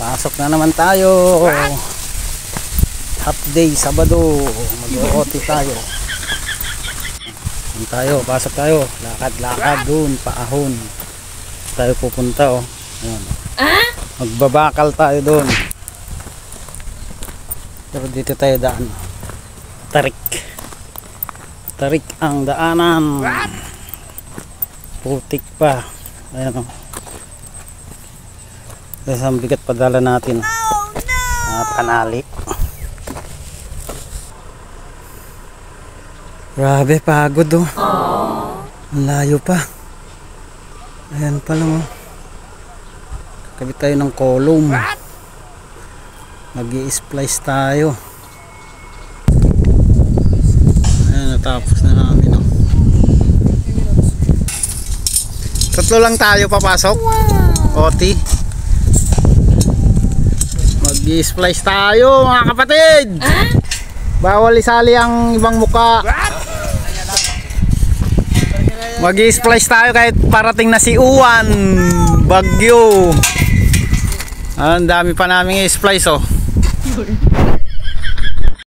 Pasok na naman tayo. Half day, Sabado. Mag-OT tayo. Pasok tayo. Lakad doon, paahon. Tayo pupunta oh. Ayan. Magbabakal tayo doon. Pero dito tayo daan. Tarik ang daanan. Putik pa. Ayan oh. Kasi ang bigat padala natin. Panali. Grabe, pagod oh. Ang layo pa. Ayan pa lang oh. Kabit tayo ng kolom. Mag-i-splice tayo. Ayan, natapos na namin oh. Tatlo lang tayo papasok. OT. Mag-i-splice tayo mga kapatid. Bawal isali ang ibang muka. Mag-i-splice tayo kahit parating na si Uwan, Bagyo. Ang dami pa naming i-splice oh.